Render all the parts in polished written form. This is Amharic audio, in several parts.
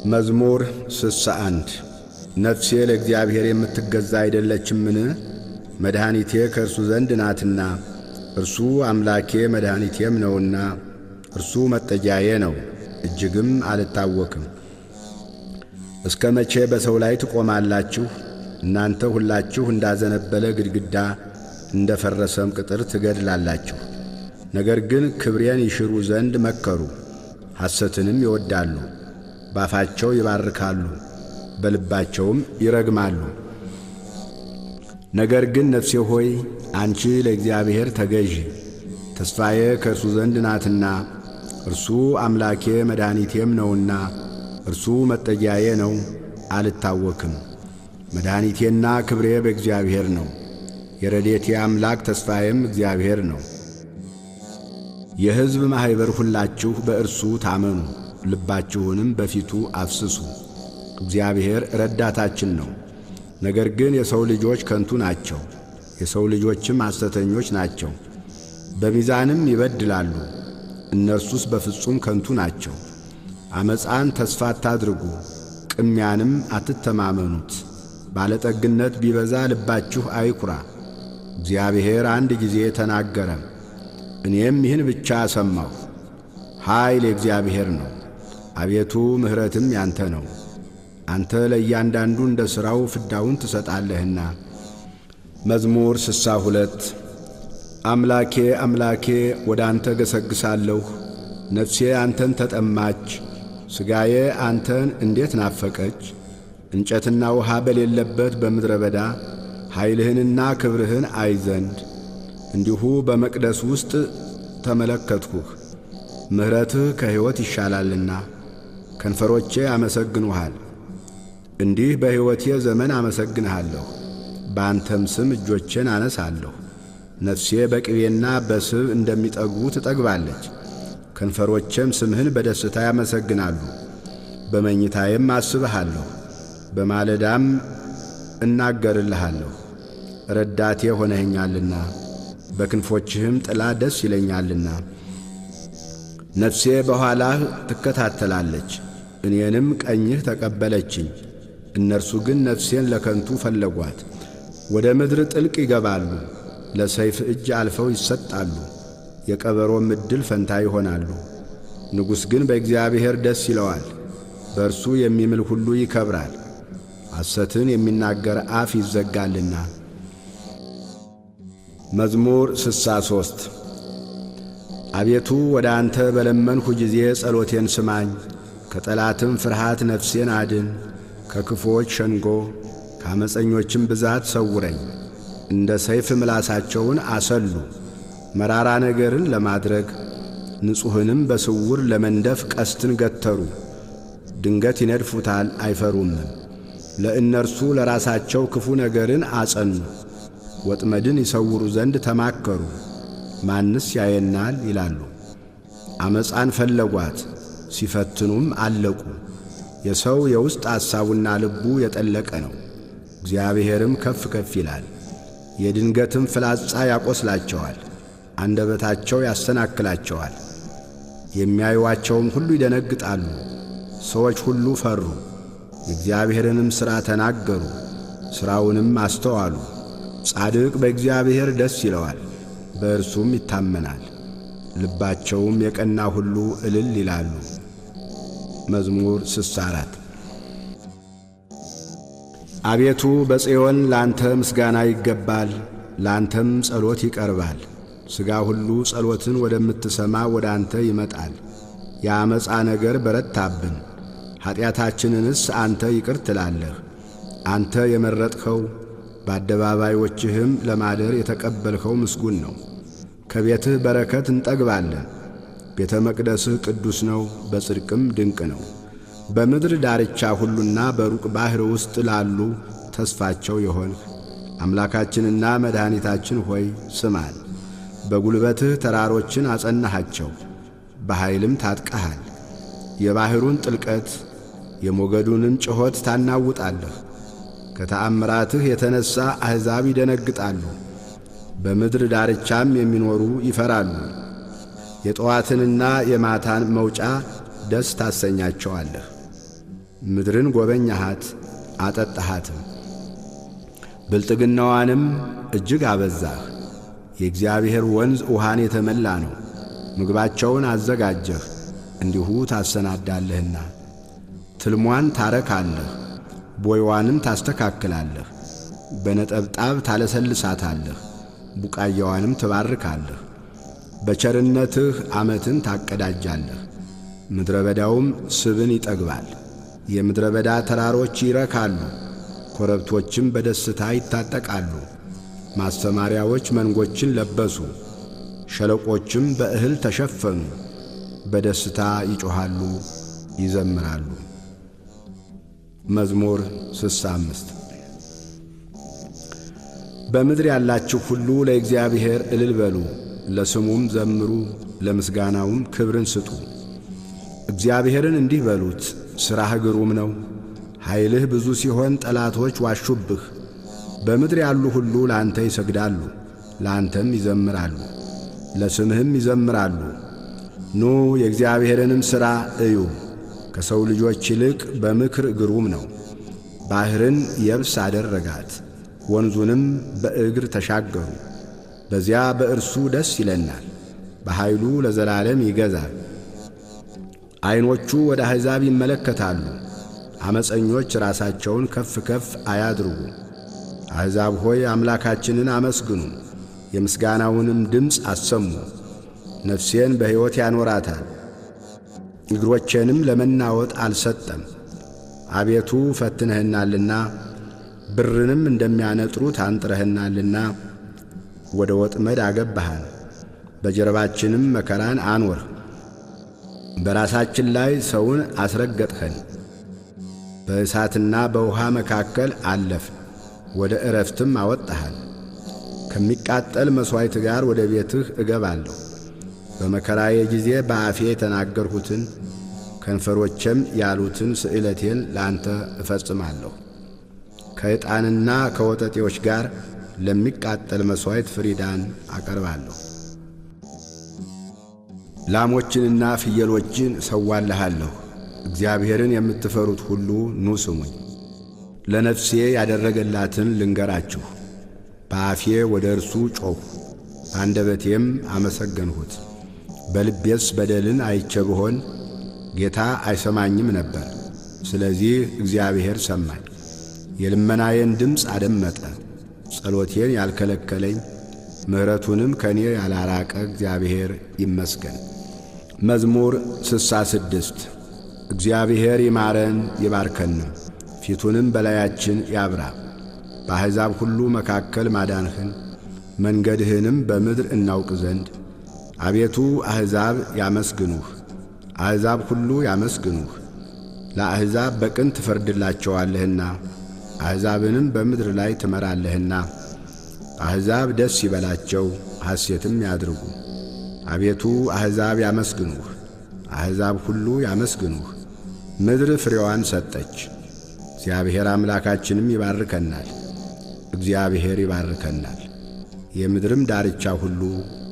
መዝሙር 61 ነፍሴ ለእግዚአብሔር የምትገዛ አይደለችምን? መድኃኒቴ ከእርሱ ዘንድ ናትና፣ እርሱ አምላኬ መድኃኒቴም ነውና፣ እርሱ መጠጊያዬ ነው፣ እጅግም አልታወክም። እስከ መቼ በሰው ላይ ትቆማላችሁ? እናንተ ሁላችሁ እንዳዘነበለ ግድግዳ እንደ ፈረሰም ቅጥር ትገድላላችሁ። ነገር ግን ክብሬን ይሽሩ ዘንድ መከሩ፣ ሐሰትንም ይወዳሉ። ባፋቸው ይባርካሉ፣ በልባቸውም ይረግማሉ። ነገር ግን ነፍሴ ሆይ አንቺ ለእግዚአብሔር ተገዢ፣ ተስፋዬ ከእርሱ ዘንድ ናትና፣ እርሱ አምላኬ መድኃኒቴም ነውና፣ እርሱ መጠጊያዬ ነው፣ አልታወክም። መድኃኒቴና ክብሬ በእግዚአብሔር ነው፣ የረድኤቴ አምላክ ተስፋዬም እግዚአብሔር ነው። የሕዝብ ማኅበር ሁላችሁ በእርሱ ታመኑ፣ ልባችሁንም በፊቱ አፍስሱ። እግዚአብሔር ረዳታችን ነው። ነገር ግን የሰው ልጆች ከንቱ ናቸው፣ የሰው ልጆችም ሐሰተኞች ናቸው። በሚዛንም ይበድላሉ፣ እነርሱስ በፍጹም ከንቱ ናቸው። ዓመፃን ተስፋ አታድርጉ፣ ቅሚያንም አትተማመኑት። ባለጠግነት ቢበዛ ልባችሁ አይኩራ። እግዚአብሔር አንድ ጊዜ ተናገረ፣ እኔም ይህን ብቻ ሰማሁ። ኃይል የእግዚአብሔር ነው፣ አቤቱ ምሕረትም ያንተ ነው። አንተ ለእያንዳንዱ እንደ ሥራው ፍዳውን ትሰጣለህና። መዝሙር 62 አምላኬ አምላኬ ወደ አንተ ገሰግሳለሁ። ነፍሴ አንተን ተጠማች፣ ሥጋዬ አንተን እንዴት ናፈቀች። እንጨትና ውሃ በሌለበት በምድረ በዳ ኃይልህንና ክብርህን አይ ዘንድ እንዲሁ በመቅደስ ውስጥ ተመለከትሁህ። ምሕረትህ ከሕይወት ይሻላልና ከንፈሮቼ አመሰግኑሃል። እንዲህ በሕይወቴ ዘመን አመሰግንሃለሁ፣ በአንተም ስም እጆቼን አነሳለሁ። ነፍሴ በቅቤና በስብ እንደሚጠግቡ ትጠግባለች፣ ከንፈሮቼም ስምህን በደስታ ያመሰግናሉ። በመኝታዬም አስብሃለሁ፣ በማለዳም እናገርልሃለሁ። ረዳቴ ሆነኸኛልና በክንፎችህም ጥላ ደስ ይለኛልና። ነፍሴ በኋላህ ትከታተላለች፣ እኔንም ቀኝህ ተቀበለችኝ። እነርሱ ግን ነፍሴን ለከንቱ ፈለጓት። ወደ ምድር ጥልቅ ይገባሉ፣ ለሰይፍ እጅ አልፈው ይሰጣሉ፣ የቀበሮም ዕድል ፈንታ ይሆናሉ። ንጉሥ ግን በእግዚአብሔር ደስ ይለዋል፣ በእርሱ የሚምል ሁሉ ይከብራል። ሐሰትን የሚናገር አፍ ይዘጋልና። መዝሙር 63 አቤቱ ወደ አንተ በለመንሁ ጊዜ ጸሎቴን ስማኝ። ከጠላትም ፍርሃት ነፍሴን አድን። ከክፉዎች ሸንጎ ከዓመፀኞችም ብዛት ሰውረኝ። እንደ ሰይፍ ምላሳቸውን አሰሉ፣ መራራ ነገርን ለማድረግ ንጹሕንም በስውር ለመንደፍ ቀስትን ገተሩ። ድንገት ይነድፉታል አይፈሩምም። ለእነርሱ ለራሳቸው ክፉ ነገርን አጸኑ፣ ወጥመድን ይሰውሩ ዘንድ ተማከሩ። ማንስ ያየናል ይላሉ። ዓመፃን ፈለጓት፣ ሲፈትኑም አለቁ። የሰው የውስጥ ሐሳቡና ልቡ የጠለቀ ነው፣ እግዚአብሔርም ከፍ ከፍ ይላል። የድንገትም ፍላጻ ያቈስላቸዋል፣ አንደበታቸው ያሰናክላቸዋል። የሚያዩዋቸውም ሁሉ ይደነግጣሉ። ሰዎች ሁሉ ፈሩ፣ የእግዚአብሔርንም ሥራ ተናገሩ፣ ሥራውንም አስተዋሉ። ጻድቅ በእግዚአብሔር ደስ ይለዋል፣ በእርሱም ይታመናል። ልባቸውም የቀና ሁሉ እልል ይላሉ። መዝሙር 64 አቤቱ በጽዮን ላንተ ምስጋና ይገባል፣ ላንተም ጸሎት ይቀርባል። ሥጋ ሁሉ ጸሎትን ወደምትሰማ ወደ አንተ ይመጣል። የዓመፃ ነገር በረታብን፣ ኀጢአታችንንስ አንተ ይቅር ትላለህ። አንተ የመረጥኸው በአደባባዮችህም ለማደር የተቀበልኸው ምስጉን ነው። ከቤትህ በረከት እንጠግባለን። ቤተ መቅደስህ ቅዱስ ነው፣ በጽድቅም ድንቅ ነው። በምድር ዳርቻ ሁሉና በሩቅ ባሕር ውስጥ ላሉ ተስፋቸው የሆንህ አምላካችንና መድኃኒታችን ሆይ ስማን። በጉልበትህ ተራሮችን አጸናሃቸው፣ በኃይልም ታጥቀሃል። የባሕሩን ጥልቀት የሞገዱንም ጭሆት ታናውጣለህ። ከተአምራትህ የተነሣ አሕዛብ ይደነግጣሉ፣ በምድር ዳርቻም የሚኖሩ ይፈራሉ። የጠዋትንና የማታን መውጫ ደስ ታሰኛቸዋለህ። ምድርን ጐበኛሃት አጠጣሃትም። ብልጥግናዋንም እጅግ አበዛህ። የእግዚአብሔር ወንዝ ውሃን የተመላ ነው። ምግባቸውን አዘጋጀህ እንዲሁ ታሰናዳለህና። ትልሟን ታረካለህ፣ ቦይዋንም ታስተካክላለህ። በነጠብጣብ ታለሰልሳታለህ፣ ቡቃያዋንም ትባርካለህ። በቸርነትህ ዓመትን ታቀዳጃለህ፣ ምድረ በዳውም ስብን ይጠግባል። የምድረ በዳ ተራሮች ይረካሉ፣ ኮረብቶችም በደስታ ይታጠቃሉ። ማሰማሪያዎች መንጎችን ለበሱ፣ ሸለቆችም በእህል ተሸፈኑ። በደስታ ይጮኻሉ ይዘምራሉ። መዝሙር 65 በምድር ያላችሁ ሁሉ ለእግዚአብሔር እልል በሉ፣ ለስሙም ዘምሩ፣ ለምስጋናውም ክብርን ስጡ። እግዚአብሔርን እንዲህ በሉት፣ ሥራህ ግሩም ነው። ኃይልህ ብዙ ሲሆን ጠላቶች ዋሹብህ። በምድር ያሉ ሁሉ ለአንተ ይሰግዳሉ፣ ለአንተም ይዘምራሉ፣ ለስምህም ይዘምራሉ። ኑ የእግዚአብሔርንም ሥራ እዩ፣ ከሰው ልጆች ይልቅ በምክር ግሩም ነው። ባሕርን የብስ አደረጋት፣ ወንዙንም በእግር ተሻገሩ። በዚያ በእርሱ ደስ ይለናል፣ በኃይሉ ለዘላለም ይገዛል። ዐይኖቹ ወደ አሕዛብ ይመለከታሉ፣ ዓመፀኞች ራሳቸውን ከፍ ከፍ አያድርጉ። አሕዛብ ሆይ አምላካችንን አመስግኑ፣ የምስጋናውንም ድምፅ አሰሙ። ነፍሴን በሕይወት ያኖራታል፣ እግሮቼንም ለመናወጥ አልሰጠም። አቤቱ ፈትነህናልና ብርንም እንደሚያነጥሩት አንጥረህናልና። ወደ ወጥመድ አገባሃን፣ በጀርባችንም መከራን አኖርህ። በራሳችን ላይ ሰውን አስረገጥኸን፣ በእሳትና በውሃ መካከል አለፍን፣ ወደ ዕረፍትም አወጣሃን። ከሚቃጠል መሥዋዕት ጋር ወደ ቤትህ እገባለሁ። በመከራዬ ጊዜ በአፌ የተናገርሁትን ከንፈሮቼም ያሉትን ስእለቴን ለአንተ እፈጽማለሁ። ከዕጣንና ከወጠጤዎች ጋር ለሚቃጠል መሥዋዕት ፍሪዳን አቀርባለሁ። ላሞችንና ፍየሎችን እሰዋልሃለሁ። እግዚአብሔርን የምትፈሩት ሁሉ ኑ ስሙኝ። ለነፍሴ ያደረገላትን ልንገራችሁ። በአፌ ወደ እርሱ ጮኽሁ፣ በአንደበቴም አመሰገንሁት። በልቤስ በደልን አይቼ ብሆን ጌታ አይሰማኝም ነበር። ስለዚህ እግዚአብሔር ሰማኝ፣ የልመናዬን ድምፅ አደመጠ። ጸሎቴን ያልከለከለኝ ምሕረቱንም ከኔ ያላራቀ እግዚአብሔር ይመስገን። መዝሙር 66 እግዚአብሔር ይማረን ይባርከንም፣ ፊቱንም በላያችን ያብራ። በአሕዛብ ሁሉ መካከል ማዳንህን መንገድህንም በምድር እናውቅ ዘንድ አቤቱ አሕዛብ ያመስግኑህ፣ አሕዛብ ሁሉ ያመስግኑህ። ለአሕዛብ በቅን ትፈርድላቸዋለህና አሕዛብንም በምድር ላይ ትመራለህና። አሕዛብ ደስ ይበላቸው ሐሴትም ያድርጉ። አቤቱ አሕዛብ ያመስግኑህ፣ አሕዛብ ሁሉ ያመስግኑህ። ምድር ፍሬዋን ሰጠች። እግዚአብሔር አምላካችንም ይባርከናል፣ እግዚአብሔር ይባርከናል። የምድርም ዳርቻ ሁሉ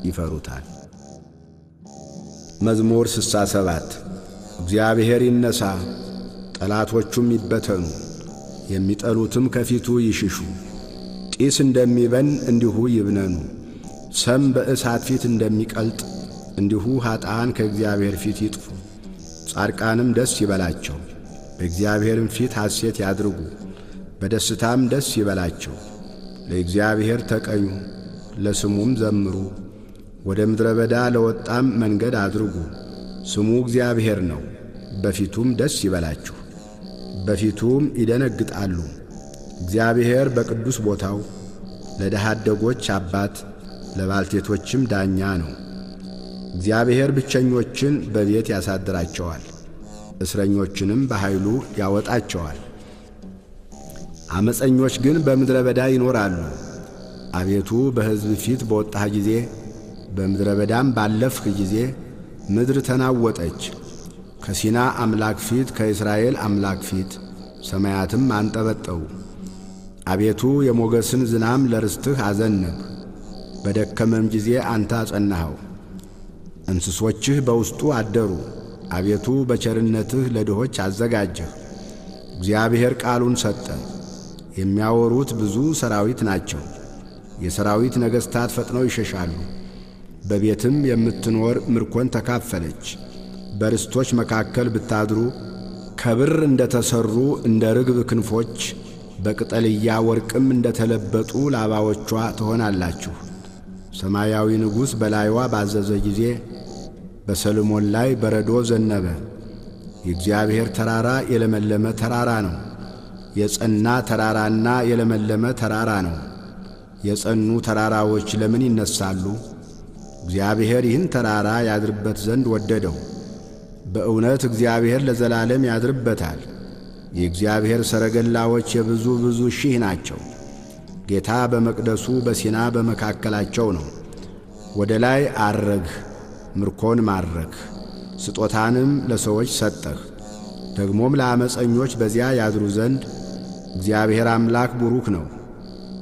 ይፈሩታል። መዝሙር 67 እግዚአብሔር ይነሣ፣ ጠላቶቹም ይበተኑ፣ የሚጠሉትም ከፊቱ ይሽሹ። ጢስ እንደሚበን እንዲሁ ይብነኑ፣ ሰም በእሳት ፊት እንደሚቀልጥ እንዲሁ ኀጥኣን ከእግዚአብሔር ፊት ይጥፉ። ጻድቃንም ደስ ይበላቸው፣ በእግዚአብሔርም ፊት ሐሴት ያድርጉ፣ በደስታም ደስ ይበላቸው። ለእግዚአብሔር ተቀኙ፣ ለስሙም ዘምሩ። ወደ ምድረ በዳ ለወጣም መንገድ አድርጉ። ስሙ እግዚአብሔር ነው፣ በፊቱም ደስ ይበላችሁ፣ በፊቱም ይደነግጣሉ። እግዚአብሔር በቅዱስ ቦታው ለድሃ አደጎች አባት ለባልቴቶችም ዳኛ ነው። እግዚአብሔር ብቸኞችን በቤት ያሳድራቸዋል፣ እስረኞችንም በኃይሉ ያወጣቸዋል። ዓመፀኞች ግን በምድረ በዳ ይኖራሉ። አቤቱ በሕዝብ ፊት በወጣህ ጊዜ በምድረ በዳም ባለፍህ ጊዜ ምድር ተናወጠች። ከሲና አምላክ ፊት ከእስራኤል አምላክ ፊት ሰማያትም አንጠበጠቡ። አቤቱ የሞገስን ዝናም ለርስትህ አዘነብህ፣ በደከመም ጊዜ አንተ አጸናኸው። እንስሶችህ በውስጡ አደሩ። አቤቱ በቸርነትህ ለድሆች አዘጋጀህ፣ እግዚአብሔር ቃሉን ሰጠ። የሚያወሩት ብዙ ሰራዊት ናቸው። የሰራዊት ነገሥታት ፈጥነው ይሸሻሉ። በቤትም የምትኖር ምርኮን ተካፈለች። በርስቶች መካከል ብታድሩ ከብር እንደ ተሠሩ እንደ ርግብ ክንፎች በቅጠልያ ወርቅም እንደ ተለበጡ ላባዎቿ ትሆናላችሁ። ሰማያዊ ንጉሥ በላይዋ ባዘዘ ጊዜ በሰሎሞን ላይ በረዶ ዘነበ። የእግዚአብሔር ተራራ የለመለመ ተራራ ነው። የጸና ተራራና የለመለመ ተራራ ነው። የጸኑ ተራራዎች ለምን ይነሳሉ? እግዚአብሔር ይህን ተራራ ያድርበት ዘንድ ወደደው። በእውነት እግዚአብሔር ለዘላለም ያድርበታል። የእግዚአብሔር ሰረገላዎች የብዙ ብዙ ሺህ ናቸው። ጌታ በመቅደሱ በሲና በመካከላቸው ነው። ወደ ላይ አረግህ፣ ምርኮን ማረክህ፣ ስጦታንም ለሰዎች ሰጠህ። ደግሞም ለዓመፀኞች በዚያ ያድሩ ዘንድ እግዚአብሔር አምላክ ቡሩክ ነው።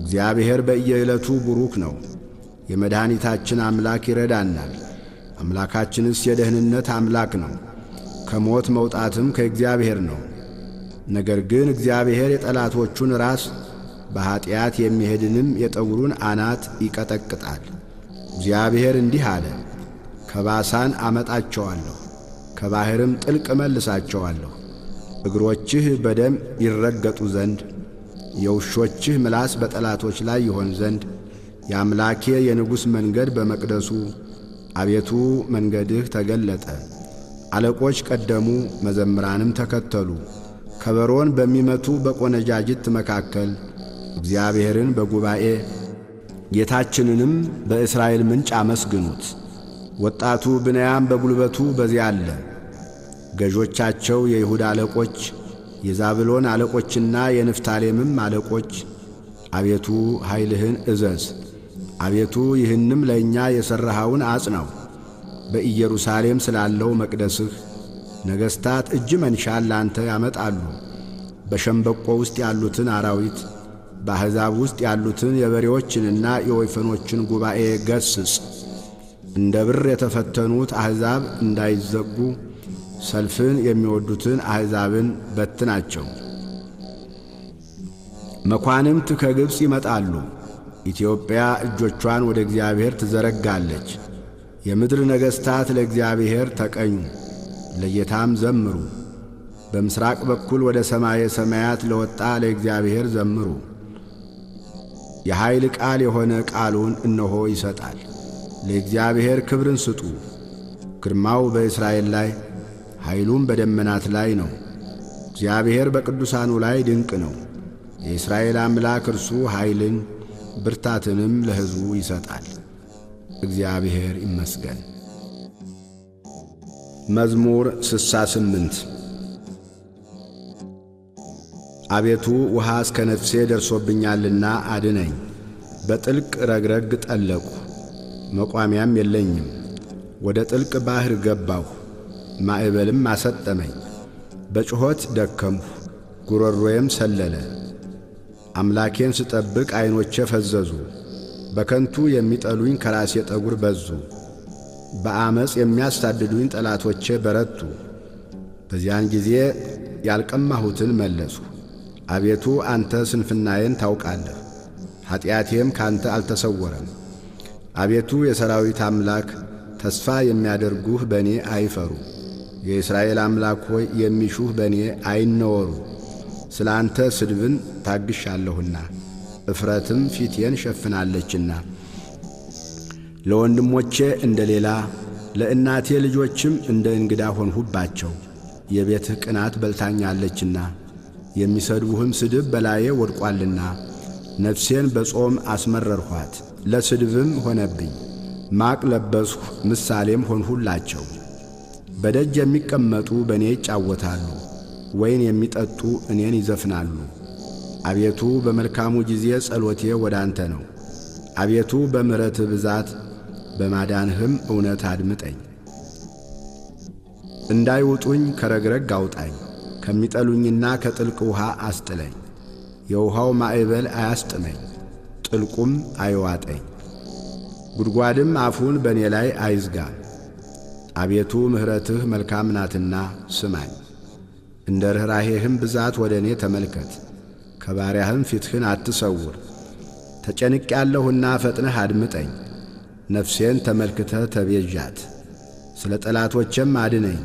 እግዚአብሔር በየዕለቱ ቡሩክ ነው። የመድኃኒታችን አምላክ ይረዳናል። አምላካችንስ የደህንነት አምላክ ነው። ከሞት መውጣትም ከእግዚአብሔር ነው። ነገር ግን እግዚአብሔር የጠላቶቹን ራስ በኀጢአት የሚሄድንም የጠጕሩን አናት ይቀጠቅጣል። እግዚአብሔር እንዲህ አለ፣ ከባሳን አመጣቸዋለሁ፣ ከባሕርም ጥልቅ መልሳቸዋለሁ። እግሮችህ በደም ይረገጡ ዘንድ የውሾችህ ምላስ በጠላቶች ላይ ይሆን ዘንድ የአምላኬ የንጉሥ መንገድ በመቅደሱ አቤቱ መንገድህ ተገለጠ። አለቆች ቀደሙ፣ መዘምራንም ተከተሉ። ከበሮን በሚመቱ በቈነጃጅት መካከል እግዚአብሔርን በጉባኤ ጌታችንንም በእስራኤል ምንጭ አመስግኑት። ወጣቱ ብንያም በጉልበቱ በዚያ አለ። ገዦቻቸው የይሁዳ አለቆች፣ የዛብሎን አለቆችና የንፍታሌምም አለቆች አቤቱ ኃይልህን እዘዝ። አቤቱ ይህንም ለእኛ የሠራኸውን አጽናው። በኢየሩሳሌም ስላለው መቅደስህ ነገሥታት እጅ መንሻን ላንተ ያመጣሉ። በሸምበቆ ውስጥ ያሉትን አራዊት፣ በአሕዛብ ውስጥ ያሉትን የበሬዎችንና የወይፈኖችን ጉባኤ ገስጽ። እንደ ብር የተፈተኑት አሕዛብ እንዳይዘጉ ሰልፍን የሚወዱትን አሕዛብን በትናቸው። መኳንንት ከግብፅ ይመጣሉ። ኢትዮጵያ እጆቿን ወደ እግዚአብሔር ትዘረጋለች። የምድር ነገሥታት ለእግዚአብሔር ተቀኙ፣ ለጌታም ዘምሩ። በምሥራቅ በኩል ወደ ሰማየ ሰማያት ለወጣ ለእግዚአብሔር ዘምሩ። የኃይል ቃል የሆነ ቃሉን እነሆ ይሰጣል። ለእግዚአብሔር ክብርን ስጡ። ግርማው በእስራኤል ላይ ኃይሉም በደመናት ላይ ነው። እግዚአብሔር በቅዱሳኑ ላይ ድንቅ ነው። የእስራኤል አምላክ እርሱ ኃይልን ብርታትንም ለሕዝቡ ይሰጣል። እግዚአብሔር ይመስገን። መዝሙር 68 አቤቱ ውሃ እስከ ነፍሴ ደርሶብኛልና አድነኝ። በጥልቅ ረግረግ ጠለቁ፣ መቋሚያም የለኝም። ወደ ጥልቅ ባሕር ገባሁ፣ ማዕበልም አሰጠመኝ። በጩኸት ደከምሁ፣ ጉሮሮዬም ሰለለ። አምላኬን ስጠብቅ ዐይኖቼ ፈዘዙ። በከንቱ የሚጠሉኝ ከራሴ ጠጕር በዙ። በአመፅ የሚያሳድዱኝ ጠላቶቼ በረቱ። በዚያን ጊዜ ያልቀማሁትን መለስሁ። አቤቱ አንተ ስንፍናዬን ታውቃለህ፣ ኀጢአቴም ካንተ አልተሰወረም። አቤቱ የሰራዊት አምላክ ተስፋ የሚያደርጉህ በእኔ አይፈሩ። የእስራኤል አምላክ ሆይ የሚሹህ በእኔ አይነወሩ። ስለ አንተ ስድብን ታግሻለሁና እፍረትም ፊቴን ሸፍናለችና። ለወንድሞቼ እንደ ሌላ ለእናቴ ልጆችም እንደ እንግዳ ሆንሁባቸው። የቤትህ ቅናት በልታኛለችና የሚሰድቡህም ስድብ በላዬ ወድቋልና። ነፍሴን በጾም አስመረርኋት፣ ለስድብም ሆነብኝ። ማቅ ለበስሁ፣ ምሳሌም ሆንሁላቸው። በደጅ የሚቀመጡ በእኔ ይጫወታሉ፣ ወይን የሚጠጡ እኔን ይዘፍናሉ። አቤቱ በመልካሙ ጊዜ ጸሎቴ ወደ አንተ ነው። አቤቱ በምሕረትህ ብዛት በማዳንህም እውነት አድምጠኝ። እንዳይውጡኝ ከረግረግ አውጣኝ፣ ከሚጠሉኝና ከጥልቅ ውሃ አስጥለኝ። የውሃው ማዕበል አያስጥመኝ፣ ጥልቁም አይዋጠኝ። ጉድጓድም አፉን በእኔ ላይ አይዝጋ። አቤቱ ምሕረትህ መልካም ናትና ስማኝ። እንደ ርኅራኄህም ብዛት ወደ እኔ ተመልከት፣ ከባሪያህም ፊትህን አትሰውር። ተጨንቄአለሁና ፈጥነህ አድምጠኝ። ነፍሴን ተመልክተህ ተቤዣት፣ ስለ ጠላቶቼም አድነኝ።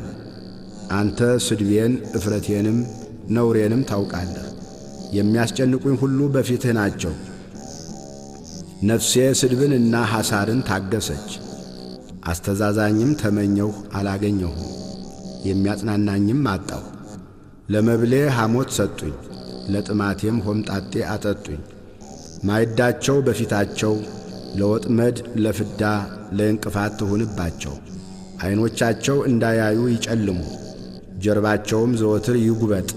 አንተ ስድቤን እፍረቴንም ነውሬንም ታውቃለህ። የሚያስጨንቁኝ ሁሉ በፊትህ ናቸው። ነፍሴ ስድብንና ሐሳርን ታገሰች። አስተዛዛኝም ተመኘሁ አላገኘሁም፣ የሚያጽናናኝም አጣሁ። ለመብሌ ሐሞት ሰጡኝ፣ ለጥማቴም ሆምጣጤ አጠጡኝ። ማዕዳቸው በፊታቸው ለወጥመድ ለፍዳ ለእንቅፋት ትሁንባቸው። ዐይኖቻቸው እንዳያዩ ይጨልሙ፣ ጀርባቸውም ዘወትር ይጉበጥ።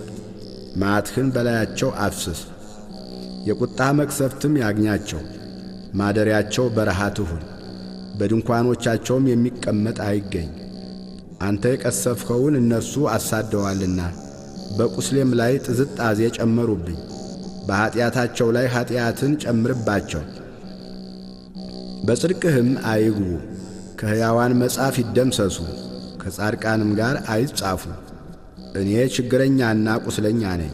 መዓትህን በላያቸው አፍስስ፣ የቁጣ መቅሰፍትም ያግኛቸው። ማደሪያቸው በረሃ ትሁን፣ በድንኳኖቻቸውም የሚቀመጥ አይገኝ። አንተ የቀሰፍኸውን እነርሱ አሳደዋልና በቁስሌም ላይ ጥዝጣዜ ጨመሩብኝ። በኀጢአታቸው ላይ ኀጢአትን ጨምርባቸው፣ በጽድቅህም አይግቡ። ከሕያዋን መጽሐፍ ይደምሰሱ፣ ከጻድቃንም ጋር አይጻፉ። እኔ ችግረኛና ቁስለኛ ነኝ።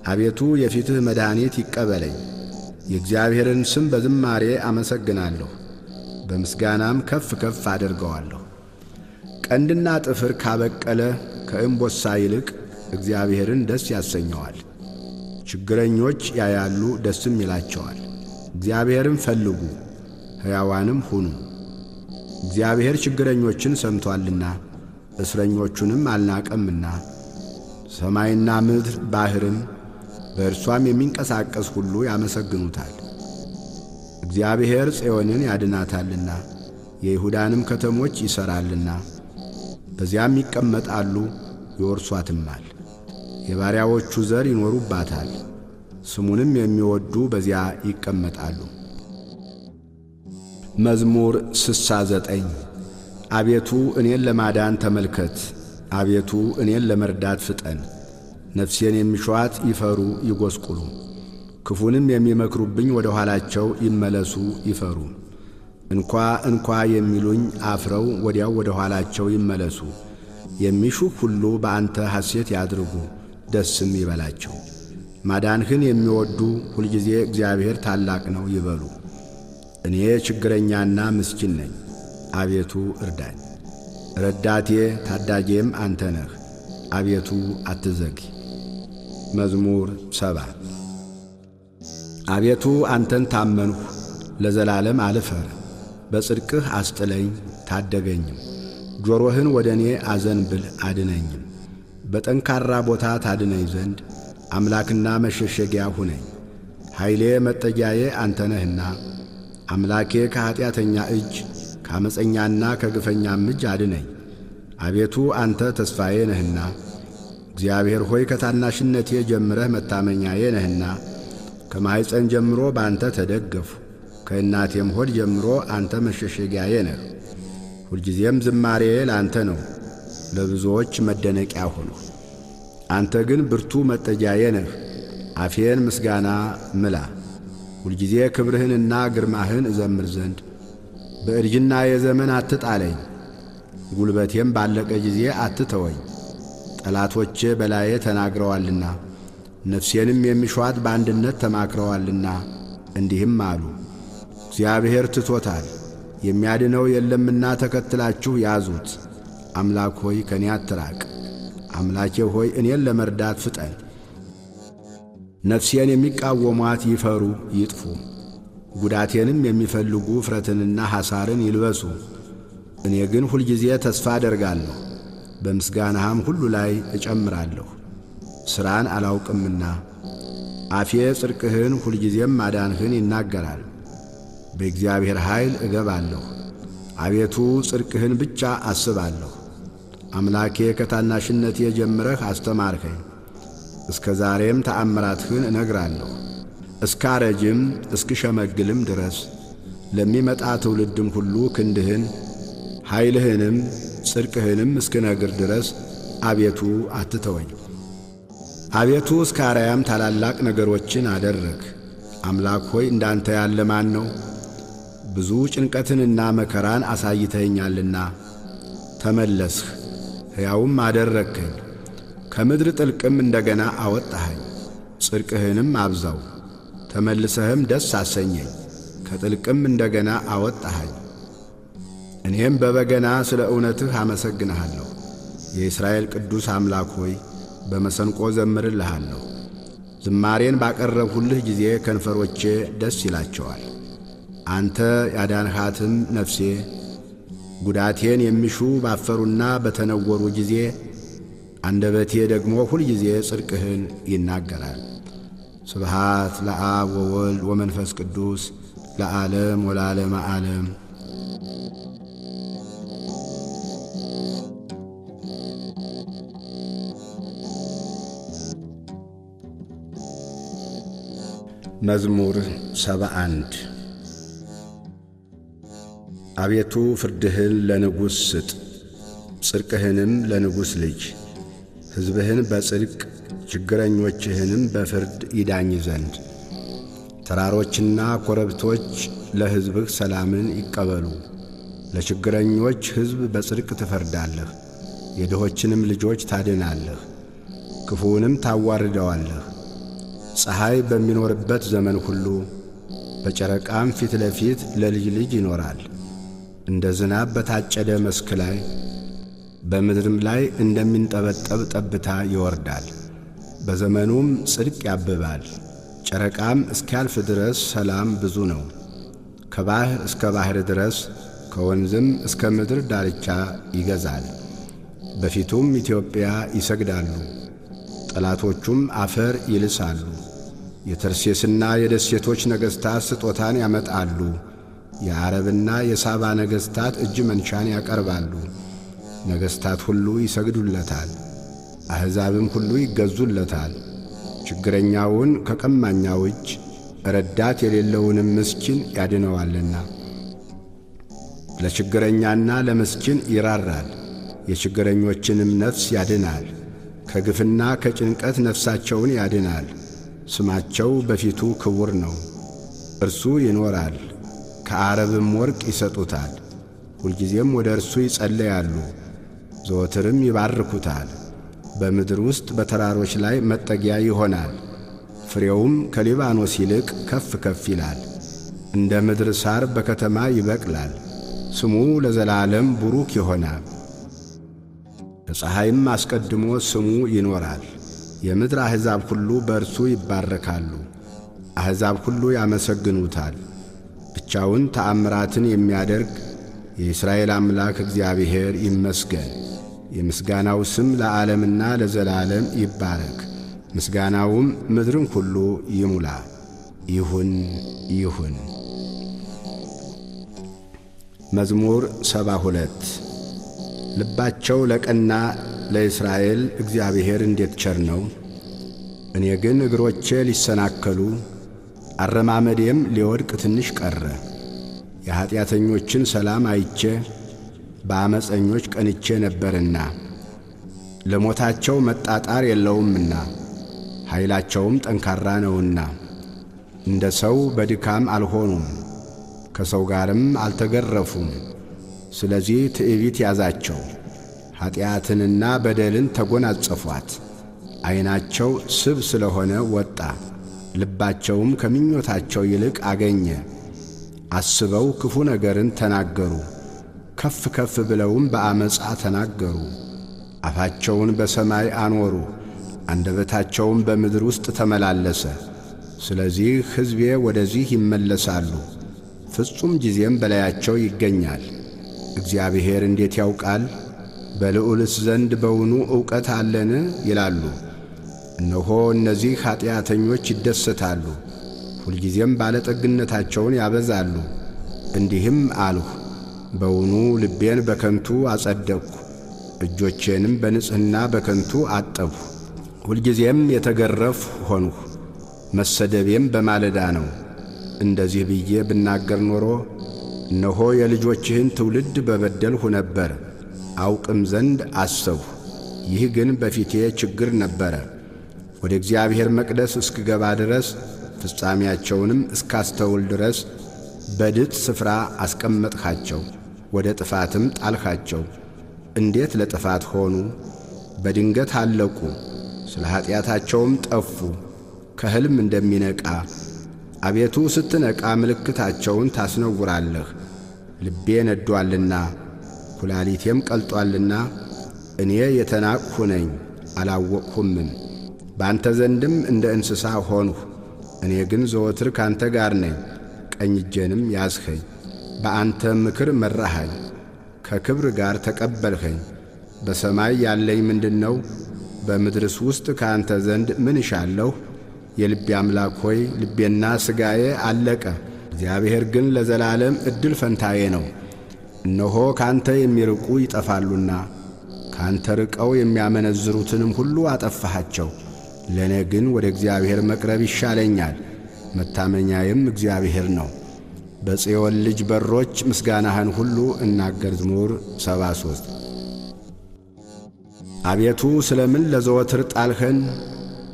አቤቱ የፊትህ መድኃኒት ይቀበለኝ። የእግዚአብሔርን ስም በዝማሬ አመሰግናለሁ፣ በምስጋናም ከፍ ከፍ አደርገዋለሁ። ቀንድና ጥፍር ካበቀለ ከእምቦሳ ይልቅ እግዚአብሔርን ደስ ያሰኘዋል። ችግረኞች ያያሉ ደስም ይላቸዋል። እግዚአብሔርን ፈልጉ ሕያዋንም ሁኑ። እግዚአብሔር ችግረኞችን ሰምቶአልና እስረኞቹንም አልናቀምና። ሰማይና ምድር ባሕርም በእርሷም የሚንቀሳቀስ ሁሉ ያመሰግኑታል። እግዚአብሔር ጽዮንን ያድናታልና የይሁዳንም ከተሞች ይሠራልና። በዚያም ይቀመጣሉ ይወርሷትማል። የባሪያዎቹ ዘር ይኖሩባታል፣ ስሙንም የሚወዱ በዚያ ይቀመጣሉ። መዝሙር 69 አቤቱ እኔን ለማዳን ተመልከት፣ አቤቱ እኔን ለመርዳት ፍጠን። ነፍሴን የሚሿት ይፈሩ ይጐስቁሉ፣ ክፉንም የሚመክሩብኝ ወደ ኋላቸው ይመለሱ ይፈሩ። እንኳ የሚሉኝ አፍረው ወዲያው ወደ ኋላቸው ይመለሱ። የሚሹህ ሁሉ በአንተ ሐሴት ያድርጉ ደስም ይበላቸው። ማዳንህን የሚወዱ ሁልጊዜ እግዚአብሔር ታላቅ ነው ይበሉ። እኔ ችግረኛና ምስኪን ነኝ፣ አቤቱ እርዳኝ። ረዳቴ ታዳጌም አንተ ነህ፣ አቤቱ አትዘግይ። መዝሙር 70 አቤቱ አንተን ታመንሁ፣ ለዘላለም አልፈር። በጽድቅህ አስጥለኝ ታደገኝም። ጆሮህን ወደ እኔ አዘንብል አድነኝም። በጠንካራ ቦታ ታድነኝ ዘንድ አምላክና መሸሸጊያ ሁነኝ። ኃይሌ መጠጊያዬ አንተ ነህና አምላኬ ከኀጢአተኛ እጅ ከዓመፀኛና ከግፈኛም እጅ አድነኝ። አቤቱ አንተ ተስፋዬ ነህና እግዚአብሔር ሆይ ከታናሽነቴ ጀምረህ መታመኛዬ ነህና። ከማኅፀን ጀምሮ በአንተ ተደገፉ፣ ከእናቴም ሆድ ጀምሮ አንተ መሸሸጊያዬ ነህ። ሁልጊዜም ዝማሬዬ ለአንተ ነው፣ ለብዙዎች መደነቂያ ሆንሁ። አንተ ግን ብርቱ መጠጊያዬ ነህ፣ አፌን ምስጋና ምላ። ሁልጊዜ ክብርህንና ግርማህን እዘምር ዘንድ በእርጅና የዘመን አትጣለኝ። ጉልበቴም ባለቀ ጊዜ አትተወኝ። ጠላቶቼ በላዬ ተናግረዋልና ነፍሴንም የሚሿት በአንድነት ተማክረዋልና እንዲህም አሉ፣ እግዚአብሔር ትቶታል፣ የሚያድነው የለምና ተከትላችሁ ያዙት። አምላክ ሆይ ከኔ አትራቅ፣ አምላኬ ሆይ እኔን ለመርዳት ፍጠን። ነፍሴን የሚቃወሟት ይፈሩ ይጥፉ፣ ጉዳቴንም የሚፈልጉ እፍረትንና ሐሳርን ይልበሱ። እኔ ግን ሁልጊዜ ተስፋ አደርጋለሁ፣ በምስጋናህም ሁሉ ላይ እጨምራለሁ። ሥራን አላውቅምና አፌ ጽድቅህን ሁልጊዜም ማዳንህን ይናገራል። በእግዚአብሔር ኃይል እገባለሁ፣ አቤቱ ጽድቅህን ብቻ አስባለሁ። አምላኬ ከታናሽነቴ ጀምረህ አስተማርኸኝ፣ እስከ ዛሬም ተአምራትህን እነግራለሁ። እስካረጅም እስክሸመግልም ድረስ ለሚመጣ ትውልድም ሁሉ ክንድህን ኃይልህንም ጽድቅህንም እስክነግር ድረስ አቤቱ አትተወኝ። አቤቱ እስከ አርያም ታላላቅ ነገሮችን አደረግ። አምላክ ሆይ እንዳንተ ያለ ማን ነው? ብዙ ጭንቀትንና መከራን አሳይተኸኛልና ተመለስህ፣ ሕያውም አደረግከኝ። ከምድር ጥልቅም እንደገና አወጣኸኝ። ጽድቅህንም አብዛው፣ ተመልሰህም ደስ አሰኘኝ። ከጥልቅም እንደገና አወጣኸኝ። እኔም በበገና ስለ እውነትህ አመሰግንሃለሁ። የእስራኤል ቅዱስ አምላክ ሆይ በመሰንቆ ዘምርልሃለሁ። ዝማሬን ባቀረብሁልህ ጊዜ ከንፈሮቼ ደስ ይላቸዋል። አንተ ያዳንሃትም ነፍሴ ጉዳቴን የሚሹ ባፈሩና በተነወሩ ጊዜ አንደበቴ ደግሞ ሁል ጊዜ ጽድቅህን ይናገራል። ስብሃት ለአብ ወወልድ ወመንፈስ ቅዱስ ለዓለም ወለዓለመ ዓለም። መዝሙር 71 አቤቱ ፍርድህን ለንጉሥ ስጥ፣ ጽድቅህንም ለንጉሥ ልጅ። ሕዝብህን በጽድቅ ችግረኞችህንም በፍርድ ይዳኝ ዘንድ። ተራሮችና ኮረብቶች ለሕዝብህ ሰላምን ይቀበሉ። ለችግረኞች ሕዝብ በጽድቅ ትፈርዳለህ፣ የድሆችንም ልጆች ታድናለህ፣ ክፉውንም ታዋርደዋለህ። ፀሐይ በሚኖርበት ዘመን ሁሉ በጨረቃም ፊት ለፊት ለልጅ ልጅ ይኖራል። እንደ ዝናብ በታጨደ መስክ ላይ በምድርም ላይ እንደሚንጠበጠብ ጠብታ ይወርዳል። በዘመኑም ጽድቅ ያብባል። ጨረቃም እስኪያልፍ ድረስ ሰላም ብዙ ነው። ከባሕር እስከ ባሕር ድረስ ከወንዝም እስከ ምድር ዳርቻ ይገዛል። በፊቱም ኢትዮጵያ ይሰግዳሉ፣ ጠላቶቹም አፈር ይልሳሉ። የተርሴስና የደሴቶች ነገሥታት ስጦታን ያመጣሉ። የዓረብና የሳባ ነገሥታት እጅ መንሻን ያቀርባሉ። ነገሥታት ሁሉ ይሰግዱለታል፣ አሕዛብም ሁሉ ይገዙለታል። ችግረኛውን ከቀማኛው እጅ ረዳት የሌለውንም ምስኪን ያድነዋልና። ለችግረኛና ለምስኪን ይራራል፣ የችግረኞችንም ነፍስ ያድናል። ከግፍና ከጭንቀት ነፍሳቸውን ያድናል። ስማቸው በፊቱ ክቡር ነው። እርሱ ይኖራል፣ ከዓረብም ወርቅ ይሰጡታል። ሁልጊዜም ወደ እርሱ ይጸለያሉ፣ ዘወትርም ይባርኩታል። በምድር ውስጥ በተራሮች ላይ መጠጊያ ይሆናል። ፍሬውም ከሊባኖስ ይልቅ ከፍ ከፍ ይላል። እንደ ምድር ሳር በከተማ ይበቅላል። ስሙ ለዘላለም ቡሩክ ይሆናል። ከፀሐይም አስቀድሞ ስሙ ይኖራል። የምድር አሕዛብ ሁሉ በእርሱ ይባረካሉ። አሕዛብ ሁሉ ያመሰግኑታል። ብቻውን ተአምራትን የሚያደርግ የእስራኤል አምላክ እግዚአብሔር ይመስገን። የምስጋናው ስም ለዓለምና ለዘላለም ይባረክ። ምስጋናውም ምድርን ሁሉ ይሙላ። ይሁን ይሁን። መዝሙር 72 ልባቸው ለቀና ለእስራኤል እግዚአብሔር እንዴት ቸር ነው! እኔ ግን እግሮቼ ሊሰናከሉ አረማመዴም ሊወድቅ ትንሽ ቀረ። የኀጢአተኞችን ሰላም አይቼ በአመፀኞች ቀንቼ ነበርና፣ ለሞታቸው መጣጣር የለውምና ኃይላቸውም ጠንካራ ነውና። እንደ ሰው በድካም አልሆኑም፣ ከሰው ጋርም አልተገረፉም። ስለዚህ ትዕቢት ያዛቸው፣ ኀጢአትንና በደልን ተጐናጸፏት። ዐይናቸው ስብ ስለሆነ ወጣ፣ ልባቸውም ከምኞታቸው ይልቅ አገኘ። አስበው ክፉ ነገርን ተናገሩ፣ ከፍ ከፍ ብለውም በአመፃ ተናገሩ። አፋቸውን በሰማይ አኖሩ፣ አንደበታቸውም በምድር ውስጥ ተመላለሰ። ስለዚህ ሕዝቤ ወደዚህ ይመለሳሉ፣ ፍጹም ጊዜም በላያቸው ይገኛል። እግዚአብሔር እንዴት ያውቃል? በልዑልስ ዘንድ በውኑ ዕውቀት አለን? ይላሉ። እነሆ እነዚህ ኀጢአተኞች ይደሰታሉ፣ ሁልጊዜም ባለጠግነታቸውን ያበዛሉ። እንዲህም አልሁ፣ በውኑ ልቤን በከንቱ አጸደቅሁ፣ እጆቼንም በንጽሕና በከንቱ አጠብሁ። ሁልጊዜም የተገረፍሁ ሆንሁ፣ መሰደቤም በማለዳ ነው። እንደዚህ ብዬ ብናገር ኖሮ እነሆ የልጆችህን ትውልድ በበደልሁ ነበር፣ አውቅም ዘንድ አሰብሁ። ይህ ግን በፊቴ ችግር ነበረ። ወደ እግዚአብሔር መቅደስ እስክገባ ድረስ ፍጻሜያቸውንም እስካስተውል ድረስ በድጥ ስፍራ አስቀመጥኻቸው፣ ወደ ጥፋትም ጣልኻቸው። እንዴት ለጥፋት ሆኑ! በድንገት አለቁ፣ ስለ ኀጢአታቸውም ጠፉ። ከሕልም እንደሚነቃ አቤቱ ስትነቃ ምልክታቸውን ታስነውራለህ። ልቤ ነዷልና ኩላሊቴም ቀልጦአልና እኔ የተናቅሁ ነኝ አላወቅሁምም። በአንተ ዘንድም እንደ እንስሳ ሆንሁ። እኔ ግን ዘወትር ካንተ ጋር ነኝ፣ ቀኝ እጄንም ያዝኸኝ። በአንተ ምክር መራኸኝ፣ ከክብር ጋር ተቀበልኸኝ። በሰማይ ያለኝ ምንድነው? በምድርስ ውስጥ ካንተ ዘንድ ምን እሻለሁ? የልቤ አምላክ ሆይ ልቤና ሥጋዬ አለቀ። እግዚአብሔር ግን ለዘላለም ዕድል ፈንታዬ ነው። እነሆ ካንተ የሚርቁ ይጠፋሉና ካንተ ርቀው የሚያመነዝሩትንም ሁሉ አጠፋሃቸው። ለእኔ ግን ወደ እግዚአብሔር መቅረብ ይሻለኛል፣ መታመኛዬም እግዚአብሔር ነው። በጽዮን ልጅ በሮች ምስጋናህን ሁሉ እናገር። መዝሙር 73 አቤቱ ስለምን ለዘወትር ጣልኸን?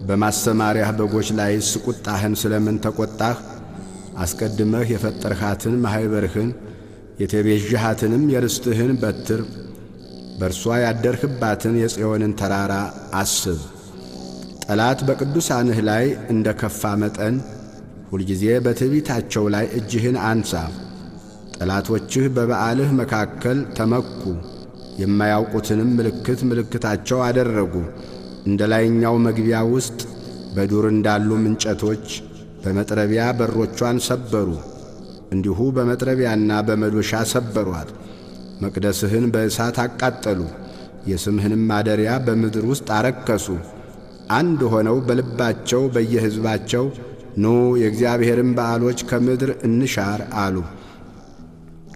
በማሰማሪያህ በጎች ላይስ ቁጣህን ስለምን ተቈጣህ? አስቀድመህ የፈጠርሃትን ማኅበርህን የተቤዥሃትንም የርስትህን በትር በእርሷ ያደርህባትን የጽዮንን ተራራ አስብ። ጠላት በቅዱሳንህ ላይ እንደ ከፋ መጠን ሁልጊዜ በትዕቢታቸው ላይ እጅህን አንሣ። ጠላቶችህ በበዓልህ መካከል ተመኩ፣ የማያውቁትንም ምልክታቸው አደረጉ። እንደ ላይኛው መግቢያ ውስጥ በዱር እንዳሉ እንጨቶች በመጥረቢያ በሮቿን ሰበሩ። እንዲሁ በመጥረቢያና በመዶሻ ሰበሯት። መቅደስህን በእሳት አቃጠሉ፣ የስምህንም ማደሪያ በምድር ውስጥ አረከሱ። አንድ ሆነው በልባቸው በየሕዝባቸው ኑ የእግዚአብሔርን በዓሎች ከምድር እንሻር አሉ።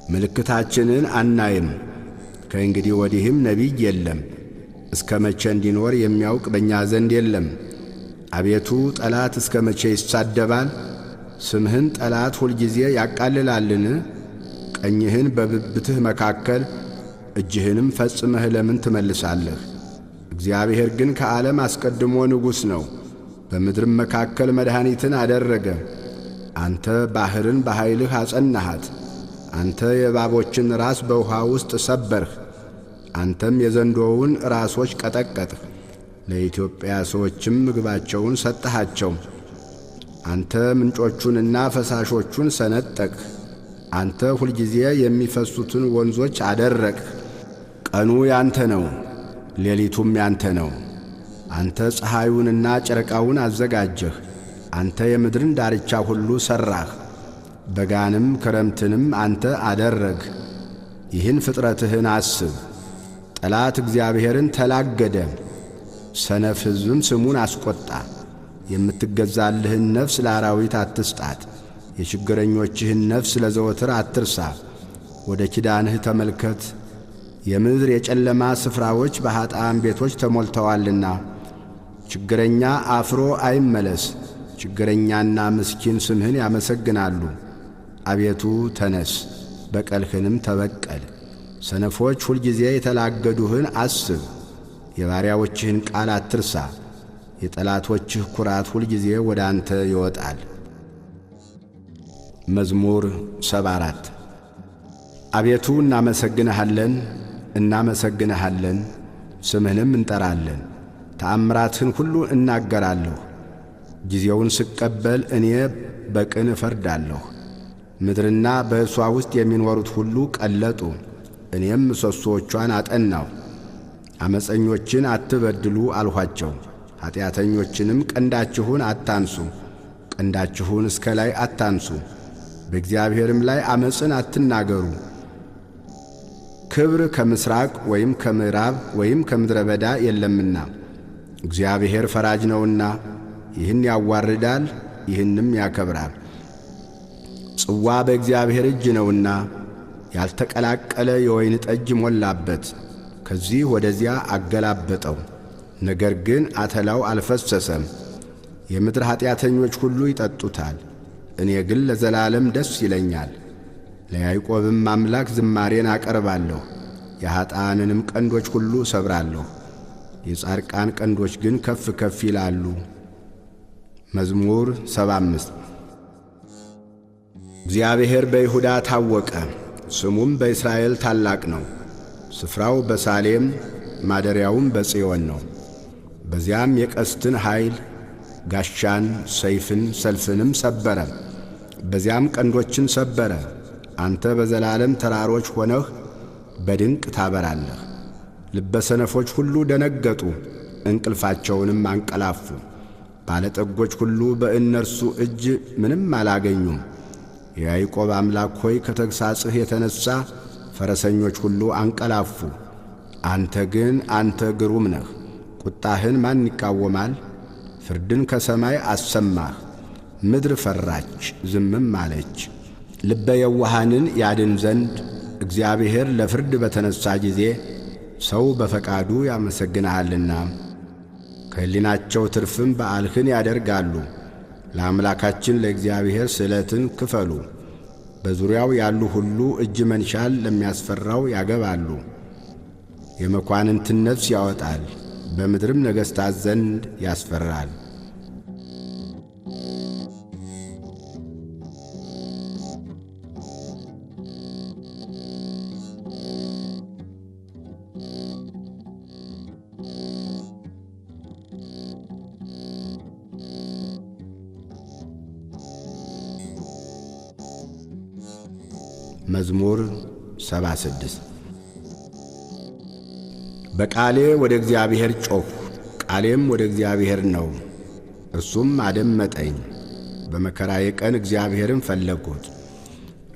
ምልክታችንን አናይም፣ ከእንግዲህ ወዲህም ነቢይ የለም። እስከ መቼ እንዲኖር የሚያውቅ በእኛ ዘንድ የለም። አቤቱ ጠላት እስከ መቼ ይሳደባል? ስምህን ጠላት ሁልጊዜ ያቃልላልን? ቀኝህን በብብትህ መካከል እጅህንም ፈጽመህ ለምን ትመልሳለህ? እግዚአብሔር ግን ከዓለም አስቀድሞ ንጉሥ ነው፣ በምድርም መካከል መድኃኒትን አደረገ። አንተ ባሕርን በኃይልህ አጸናሃት። አንተ የእባቦችን ራስ በውኃ ውስጥ ሰበርህ። አንተም የዘንዶውን ራሶች ቀጠቀጥህ። ለኢትዮጵያ ሰዎችም ምግባቸውን ሰጠሃቸው። አንተ ምንጮቹንና ፈሳሾቹን ሰነጠቅህ። አንተ ሁልጊዜ የሚፈሱትን ወንዞች አደረቅህ። ቀኑ ያንተ ነው፣ ሌሊቱም ያንተ ነው። አንተ ፀሐዩንና ጨረቃውን አዘጋጀህ። አንተ የምድርን ዳርቻ ሁሉ ሠራህ። በጋንም ክረምትንም አንተ አደረግህ። ይህን ፍጥረትህን አስብ። ጠላት እግዚአብሔርን ተላገደ፣ ሰነፍ ሕዝብም ስሙን አስቈጣ። የምትገዛልህን ነፍስ ለአራዊት አትስጣት፣ የችግረኞችህን ነፍስ ለዘወትር አትርሳ። ወደ ኪዳንህ ተመልከት። የምድር የጨለማ ስፍራዎች በኀጥኣን ቤቶች ተሞልተዋልና። ችግረኛ አፍሮ አይመለስ። ችግረኛና ምስኪን ስምህን ያመሰግናሉ። አቤቱ ተነስ፣ በቀልህንም ተበቀል። ሰነፎች ሁልጊዜ የተላገዱህን አስብ። የባሪያዎችህን ቃል አትርሳ። የጠላቶችህ ኩራት ሁልጊዜ ወደ አንተ ይወጣል። መዝሙር 74 አቤቱ እናመሰግንሃለን፣ እናመሰግንሃለን፣ ስምህንም እንጠራለን። ተአምራትህን ሁሉ እናገራለሁ። ጊዜውን ስቀበል እኔ በቅን እፈርዳለሁ። ምድርና በእርሷ ውስጥ የሚኖሩት ሁሉ ቀለጡ። እኔም ምሰሶቿን አጠናሁ። ዓመፀኞችን አትበድሉ አልኋቸው። ኀጢአተኞችንም ቀንዳችሁን አታንሱ፣ ቀንዳችሁን እስከ ላይ አታንሱ። በእግዚአብሔርም ላይ ዓመፅን አትናገሩ። ክብር ከምሥራቅ ወይም ከምዕራብ ወይም ከምድረ በዳ የለምና። እግዚአብሔር ፈራጅ ነውና ይህን ያዋርዳል፣ ይህንም ያከብራል። ጽዋ በእግዚአብሔር እጅ ነውና ያልተቀላቀለ የወይን ጠጅ ሞላበት። ከዚህ ወደዚያ አገላበጠው፣ ነገር ግን አተላው አልፈሰሰም። የምድር ኀጢአተኞች ሁሉ ይጠጡታል፣ እኔ ግን ለዘላለም ደስ ይለኛል። ለያዕቆብም አምላክ ዝማሬን አቀርባለሁ። የኀጥኣንንም ቀንዶች ሁሉ ሰብራለሁ፣ የጻድቃን ቀንዶች ግን ከፍ ከፍ ይላሉ። መዝሙር 75 እግዚአብሔር በይሁዳ ታወቀ፣ ስሙም በእስራኤል ታላቅ ነው። ስፍራው በሳሌም ማደሪያውም በጽዮን ነው። በዚያም የቀስትን ኃይል ጋሻን፣ ሰይፍን፣ ሰልፍንም ሰበረ። በዚያም ቀንዶችን ሰበረ። አንተ በዘላለም ተራሮች ሆነህ በድንቅ ታበራለህ። ልበሰነፎች ሁሉ ደነገጡ፣ እንቅልፋቸውንም አንቀላፉ። ባለጠጎች ሁሉ በእነርሱ እጅ ምንም አላገኙም። የያዕቆብ አምላክ ሆይ ከተግሣጽህ የተነሣ ፈረሰኞች ሁሉ አንቀላፉ። አንተ ግን አንተ ግሩም ነህ። ቁጣህን ማን ይቃወማል? ፍርድን ከሰማይ አሰማህ። ምድር ፈራች፣ ዝምም አለች። ልበ የዋሃንን ያድን ዘንድ እግዚአብሔር ለፍርድ በተነሣ ጊዜ ሰው በፈቃዱ ያመሰግንሃልና። ከሕሊናቸው ትርፍም በዓልህን ያደርጋሉ። ለአምላካችን ለእግዚአብሔር ስእለትን ክፈሉ። በዙሪያው ያሉ ሁሉ እጅ መንሻል ለሚያስፈራው ያገባሉ። የመኳንንትን ነፍስ ያወጣል፣ በምድርም ነገሥታት ዘንድ ያስፈራል። መዝሙር 76 በቃሌ ወደ እግዚአብሔር ጮኽሁ፣ ቃሌም ወደ እግዚአብሔር ነው፣ እርሱም አደመጠኝ። በመከራዬ ቀን እግዚአብሔርን ፈለግሁት።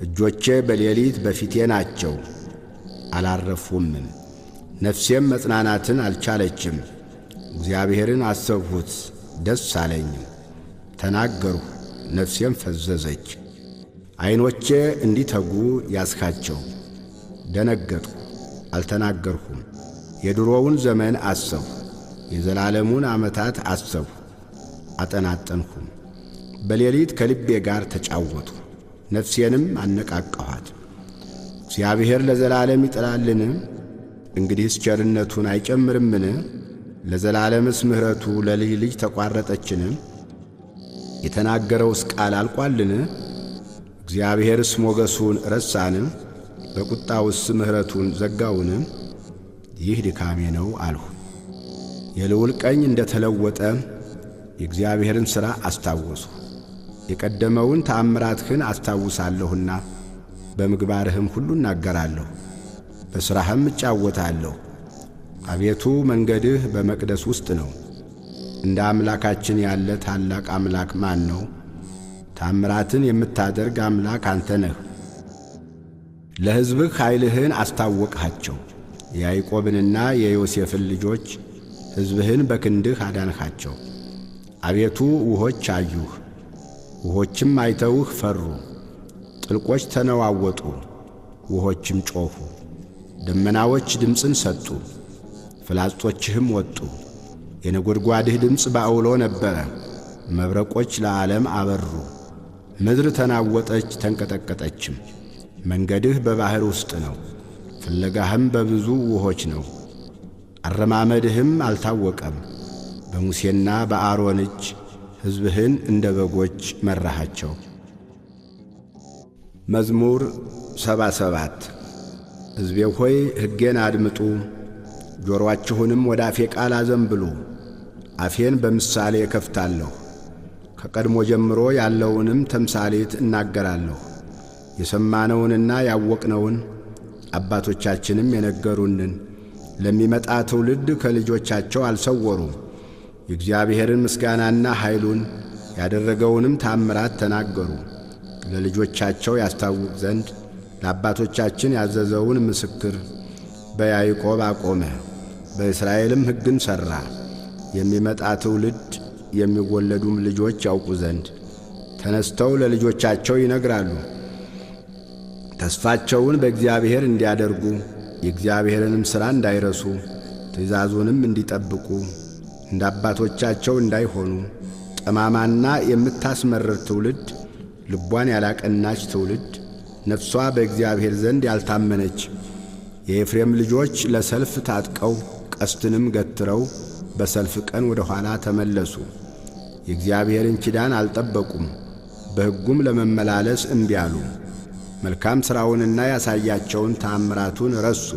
እጆቼ በሌሊት በፊቴ ናቸው፣ አላረፉምም። ነፍሴም መጽናናትን አልቻለችም። እግዚአብሔርን አሰብሁት፣ ደስ አለኝም። ተናገርሁ፣ ነፍሴም ፈዘዘች። ዐይኖቼ እንዲተጉ ያስካቸው። ደነገጥሁ፣ አልተናገርሁም። የድሮውን ዘመን አሰብሁ፣ የዘላለሙን ዓመታት አሰብሁ፣ አጠናጠንሁም። በሌሊት ከልቤ ጋር ተጫወትሁ፣ ነፍሴንም አነቃቃኋት። እግዚአብሔር ለዘላለም ይጥላልን? እንግዲህስ ቸርነቱን አይጨምርምን? ለዘላለምስ ምሕረቱ ለልጅ ልጅ ተቋረጠችን? የተናገረውስ ቃል አልቋልን? እግዚአብሔርስ ሞገሱን ረሳን? በቁጣውስ ምሕረቱን ዘጋውን? ይህ ድካሜ ነው አልሁ። የልዑል ቀኝ እንደ ተለወጠ የእግዚአብሔርን ሥራ አስታወስሁ። የቀደመውን ተአምራትህን አስታውሳለሁና በምግባርህም ሁሉ እናገራለሁ፣ በሥራህም እጫወታለሁ። አቤቱ መንገድህ በመቅደስ ውስጥ ነው። እንደ አምላካችን ያለ ታላቅ አምላክ ማን ነው? ታምራትን የምታደርግ አምላክ አንተ ነህ። ለሕዝብህ ኃይልህን አስታወቅሃቸው። የያዕቆብንና የዮሴፍን ልጆች ሕዝብህን በክንድህ አዳንሃቸው። አቤቱ ውኆች አዩህ፣ ውኆችም አይተውህ ፈሩ። ጥልቆች ተነዋወጡ፣ ውኆችም ጮኹ። ደመናዎች ድምፅን ሰጡ፣ ፍላጾችህም ወጡ። የነጐድጓድህ ድምፅ በዐውሎ ነበረ፣ መብረቆች ለዓለም አበሩ። ምድር ተናወጠች ተንቀጠቀጠችም። መንገድህ በባሕር ውስጥ ነው፣ ፍለጋህም በብዙ ውኆች ነው። አረማመድህም አልታወቀም። በሙሴና በአሮን እጅ ሕዝብህን እንደ በጎች መራሃቸው። መዝሙር 77 ሕዝቤ ሆይ ሕጌን አድምጡ፣ ጆሮአችሁንም ወደ አፌ ቃል አዘንብሉ። አፌን በምሳሌ እከፍታለሁ፣ ከቀድሞ ጀምሮ ያለውንም ተምሳሌት እናገራለሁ። የሰማነውንና ያወቅነውን አባቶቻችንም የነገሩንን ለሚመጣ ትውልድ ከልጆቻቸው አልሰወሩም። የእግዚአብሔርን ምስጋናና ኃይሉን ያደረገውንም ታምራት ተናገሩ። ለልጆቻቸው ያስታውቅ ዘንድ ለአባቶቻችን ያዘዘውን ምስክር በያዕቆብ አቆመ፣ በእስራኤልም ሕግን ሠራ። የሚመጣ ትውልድ የሚወለዱም ልጆች ያውቁ ዘንድ ተነስተው ለልጆቻቸው ይነግራሉ። ተስፋቸውን በእግዚአብሔር እንዲያደርጉ የእግዚአብሔርንም ሥራ እንዳይረሱ ትእዛዙንም እንዲጠብቁ እንደ አባቶቻቸው እንዳይሆኑ ጠማማና የምታስመርር ትውልድ፣ ልቧን ያላቀናች ትውልድ፣ ነፍሷ በእግዚአብሔር ዘንድ ያልታመነች የኤፍሬም ልጆች ለሰልፍ ታጥቀው ቀስትንም ገትረው በሰልፍ ቀን ወደ ኋላ ተመለሱ። የእግዚአብሔርን ኪዳን አልጠበቁም፣ በሕጉም ለመመላለስ እምቢ አሉ። መልካም ሥራውንና ያሳያቸውን ተአምራቱን ረሱ።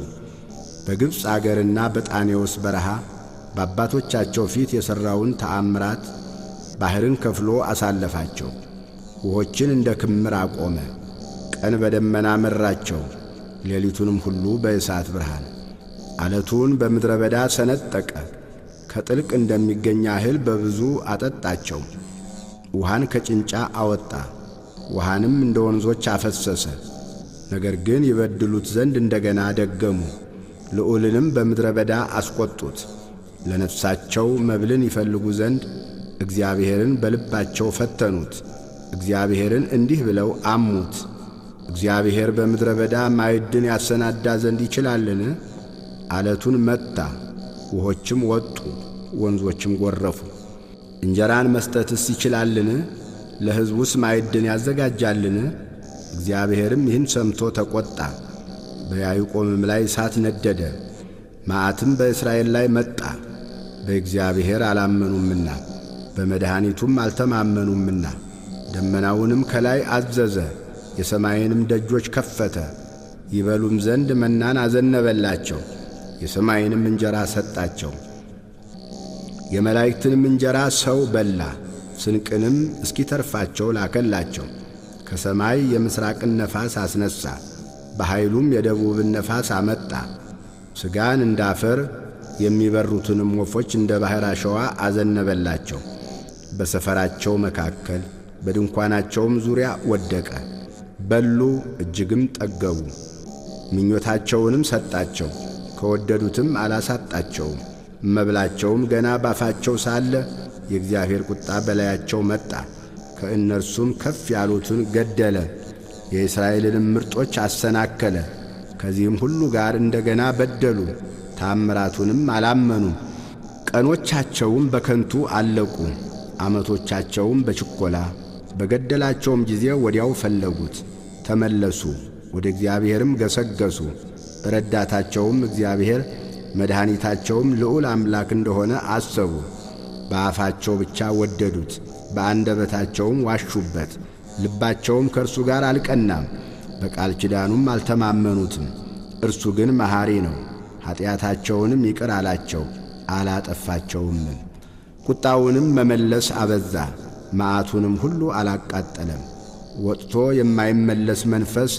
በግብፅ አገርና በጣኔዎስ በረሃ በአባቶቻቸው ፊት የሠራውን ተአምራት ባሕርን ከፍሎ አሳለፋቸው። ውኆችን እንደ ክምር አቆመ። ቀን በደመና መራቸው፣ ሌሊቱንም ሁሉ በእሳት ብርሃን። ዓለቱን በምድረ በዳ ሰነጠቀ፣ ከጥልቅ እንደሚገኝ እህል በብዙ አጠጣቸው። ውሃን ከጭንጫ አወጣ፣ ውሃንም እንደ ወንዞች አፈሰሰ። ነገር ግን ይበድሉት ዘንድ እንደገና ደገሙ። ልዑልንም በምድረ በዳ አስቈጡት። ለነፍሳቸው መብልን ይፈልጉ ዘንድ እግዚአብሔርን በልባቸው ፈተኑት። እግዚአብሔርን እንዲህ ብለው አሙት፣ እግዚአብሔር በምድረ በዳ ማዕድን ያሰናዳ ዘንድ ይችላልን? ዓለቱን መታ፣ ውኆችም ወጡ፣ ወንዞችም ጐረፉ። እንጀራን መስጠትስ ይችላልን? ለሕዝቡስ ማዕድን ያዘጋጃልን? እግዚአብሔርም ይህን ሰምቶ ተቈጣ። በያዕቆብም ላይ እሳት ነደደ፣ መዓትም በእስራኤል ላይ መጣ። በእግዚአብሔር አላመኑምና በመድኃኒቱም አልተማመኑምና። ደመናውንም ከላይ አዘዘ፣ የሰማይንም ደጆች ከፈተ። ይበሉም ዘንድ መናን አዘነበላቸው፣ የሰማይንም እንጀራ ሰጣቸው። የመላእክትንም እንጀራ ሰው በላ፣ ስንቅንም እስኪተርፋቸው ላከላቸው። ከሰማይ የምሥራቅን ነፋስ አስነሣ፣ በኃይሉም የደቡብን ነፋስ አመጣ። ሥጋን እንዳፈር የሚበሩትንም ወፎች እንደ ባሕር አሸዋ አዘነበላቸው። በሰፈራቸው መካከል በድንኳናቸውም ዙሪያ ወደቀ። በሉ እጅግም ጠገቡ። ምኞታቸውንም ሰጣቸው፣ ከወደዱትም አላሳጣቸውም። መብላቸውም ገና ባፋቸው ሳለ የእግዚአብሔር ቁጣ በላያቸው መጣ። ከእነርሱም ከፍ ያሉትን ገደለ፣ የእስራኤልንም ምርጦች አሰናከለ። ከዚህም ሁሉ ጋር እንደገና በደሉ፣ ታምራቱንም አላመኑም። ቀኖቻቸውም በከንቱ አለቁ፣ ዓመቶቻቸውም በችኰላ። በገደላቸውም ጊዜ ወዲያው ፈለጉት፣ ተመለሱ፣ ወደ እግዚአብሔርም ገሰገሱ። ረዳታቸውም እግዚአብሔር መድኃኒታቸውም ልዑል አምላክ እንደሆነ አሰቡ። በአፋቸው ብቻ ወደዱት፣ በአንደበታቸውም ዋሹበት። ልባቸውም ከእርሱ ጋር አልቀናም፣ በቃል ኪዳኑም አልተማመኑትም። እርሱ ግን መሐሪ ነው፣ ኀጢአታቸውንም ይቅር አላቸው፣ አላጠፋቸውም። ቁጣውንም መመለስ አበዛ፣ መዓቱንም ሁሉ አላቃጠለም። ወጥቶ የማይመለስ መንፈስ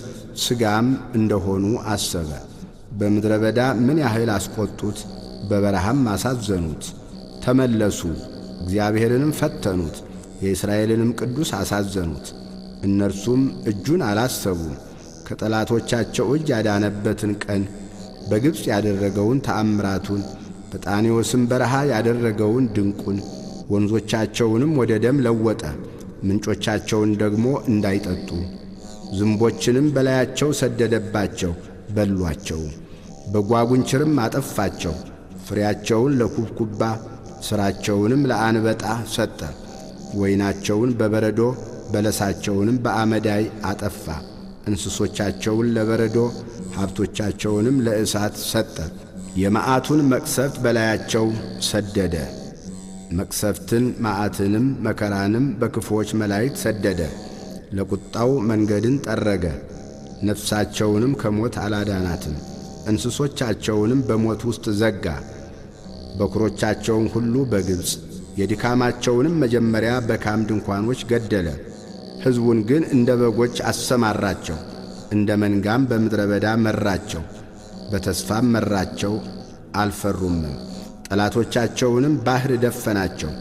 ሥጋም እንደሆኑ አሰበ። በምድረ በዳ ምን ያህል አስቈጡት፣ በበረሃም አሳዘኑት። ተመለሱ፣ እግዚአብሔርንም ፈተኑት፣ የእስራኤልንም ቅዱስ አሳዘኑት። እነርሱም እጁን አላሰቡም። ከጠላቶቻቸው እጅ ያዳነበትን ቀን፣ በግብፅ ያደረገውን ተአምራቱን፣ በጣኔዎስም በረሃ ያደረገውን ድንቁን፣ ወንዞቻቸውንም ወደ ደም ለወጠ፣ ምንጮቻቸውን ደግሞ እንዳይጠጡ። ዝንቦችንም በላያቸው ሰደደባቸው፣ በሏቸው። በጓጉንችርም አጠፋቸው። ፍሬያቸውን ለኩብኩባ ሥራቸውንም ለአንበጣ ሰጠ። ወይናቸውን በበረዶ በለሳቸውንም በአመዳይ አጠፋ። እንስሶቻቸውን ለበረዶ ሀብቶቻቸውንም ለእሳት ሰጠ። የመዓቱን መቅሰፍት በላያቸው ሰደደ። መቅሰፍትን መዓትንም መከራንም በክፉዎች መላእክት ሰደደ። ለቁጣው መንገድን ጠረገ፣ ነፍሳቸውንም ከሞት አላዳናትም። እንስሶቻቸውንም በሞት ውስጥ ዘጋ። በኵሮቻቸውን ሁሉ በግብፅ የድካማቸውንም መጀመሪያ በካም ድንኳኖች ገደለ። ሕዝቡን ግን እንደ በጎች አሰማራቸው፣ እንደ መንጋም በምድረ በዳ መራቸው። በተስፋም መራቸው፣ አልፈሩምም። ጠላቶቻቸውንም ባሕር ደፈናቸው፣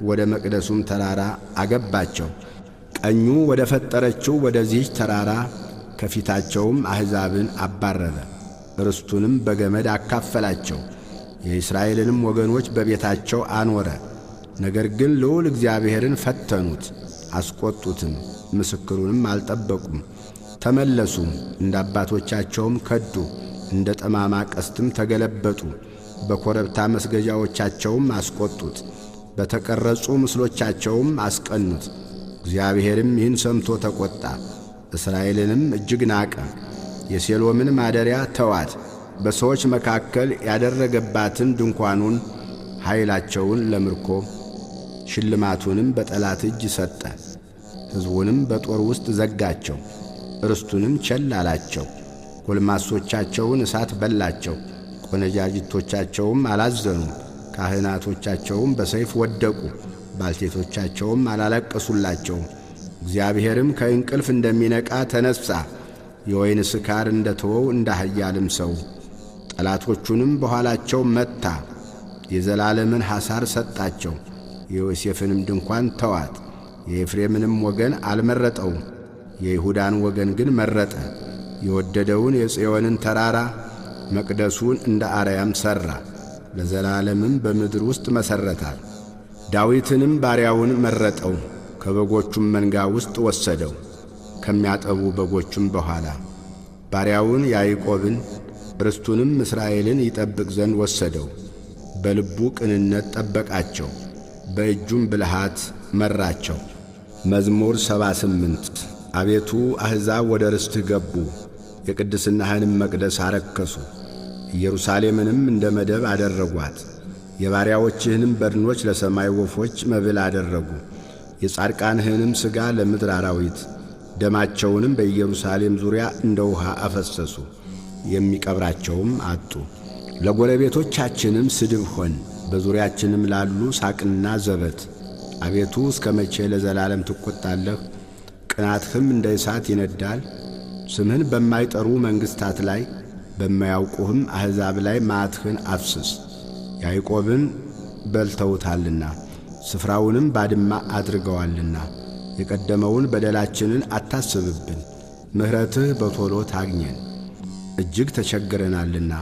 ወደ መቅደሱም ተራራ አገባቸው። ቀኙ ወደ ፈጠረችው ወደዚህች ተራራ ከፊታቸውም አሕዛብን አባረረ። ርስቱንም በገመድ አካፈላቸው፣ የእስራኤልንም ወገኖች በቤታቸው አኖረ። ነገር ግን ልዑል እግዚአብሔርን ፈተኑት፣ አስቈጡትም፣ ምስክሩንም አልጠበቁም። ተመለሱም፣ እንደ አባቶቻቸውም ከዱ፣ እንደ ጠማማ ቀስትም ተገለበጡ። በኮረብታ መስገጃዎቻቸውም አስቈጡት፣ በተቀረጹ ምስሎቻቸውም አስቀኑት። እግዚአብሔርም ይህን ሰምቶ ተቈጣ፣ እስራኤልንም እጅግ ናቀ። የሴሎምን ማደሪያ ተዋት፣ በሰዎች መካከል ያደረገባትን ድንኳኑን፣ ኃይላቸውን ለምርኮ ሽልማቱንም በጠላት እጅ ሰጠ። ሕዝቡንም በጦር ውስጥ ዘጋቸው፣ ርስቱንም ቸል አላቸው። ጎልማሶቻቸውን እሳት በላቸው፣ ቆነጃጅቶቻቸውም አላዘኑም። ካህናቶቻቸውም በሰይፍ ወደቁ፣ ባልቴቶቻቸውም አላለቀሱላቸውም። እግዚአብሔርም ከእንቅልፍ እንደሚነቃ ተነሣ፣ የወይን ስካር እንደ ተወው እንደ ኃያልም ሰው። ጠላቶቹንም በኋላቸው መታ፣ የዘላለምን ሐሳር ሰጣቸው። የዮሴፍንም ድንኳን ተዋት፣ የኤፍሬምንም ወገን አልመረጠውም፣ የይሁዳን ወገን ግን መረጠ። የወደደውን የጽዮንን ተራራ መቅደሱን እንደ አርያም ሠራ፣ ለዘላለምም በምድር ውስጥ መሠረታል። ዳዊትንም ባሪያውን መረጠው፣ ከበጎቹም መንጋ ውስጥ ወሰደው፣ ከሚያጠቡ በጎቹም በኋላ። ባሪያውን ያዕቆብን ርስቱንም እስራኤልን ይጠብቅ ዘንድ ወሰደው። በልቡ ቅንነት ጠበቃቸው፣ በእጁም ብልሃት መራቸው። መዝሙር 78 አቤቱ አሕዛብ ወደ ርስትህ ገቡ፣ የቅድስናህንም መቅደስ አረከሱ። ኢየሩሳሌምንም እንደ መደብ አደረጓት፣ የባሪያዎችህንም በድኖች ለሰማይ ወፎች መብል አደረጉ። የጻድቃንህንም ሥጋ ለምድር አራዊት፣ ደማቸውንም በኢየሩሳሌም ዙሪያ እንደ ውሃ አፈሰሱ፣ የሚቀብራቸውም አጡ። ለጎረቤቶቻችንም ስድብ ሆን፣ በዙሪያችንም ላሉ ሳቅና ዘበት። አቤቱ እስከ መቼ ለዘላለም ትቈጣለህ? ቅናትህም እንደ እሳት ይነዳል። ስምህን በማይጠሩ መንግሥታት ላይ በማያውቁህም አሕዛብ ላይ መዓትህን አፍስስ። ያዕቆብን በልተውታልና ስፍራውንም ባድማ አድርገዋልና። የቀደመውን በደላችንን አታስብብን፣ ምሕረትህ በቶሎ ታግኘን፣ እጅግ ተቸግረናልና።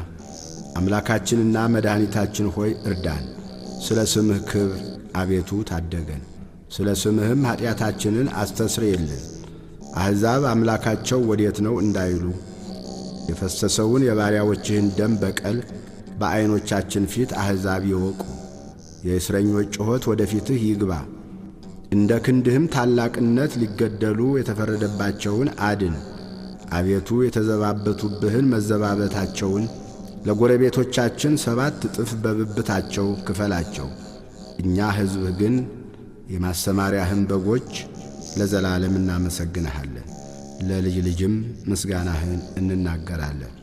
አምላካችንና መድኃኒታችን ሆይ እርዳን። ስለ ስምህ ክብር አቤቱ ታደገን፣ ስለ ስምህም ኀጢአታችንን አስተስርየልን። አሕዛብ አምላካቸው ወዴት ነው እንዳይሉ የፈሰሰውን የባሪያዎችህን ደም በቀል በዐይኖቻችን ፊት አሕዛብ ይወቁ። የእስረኞች ጩኸት ወደ ፊትህ ይግባ፣ እንደ ክንድህም ታላቅነት ሊገደሉ የተፈረደባቸውን አድን። አቤቱ የተዘባበቱብህን መዘባበታቸውን ለጎረቤቶቻችን 7 እጥፍ በብብታቸው ክፈላቸው። እኛ ሕዝብህ ግን የማሰማሪያህን በጎች ለዘላለም እናመሰግንሃለን፣ ለልጅ ልጅም ምስጋናህን እንናገራለን።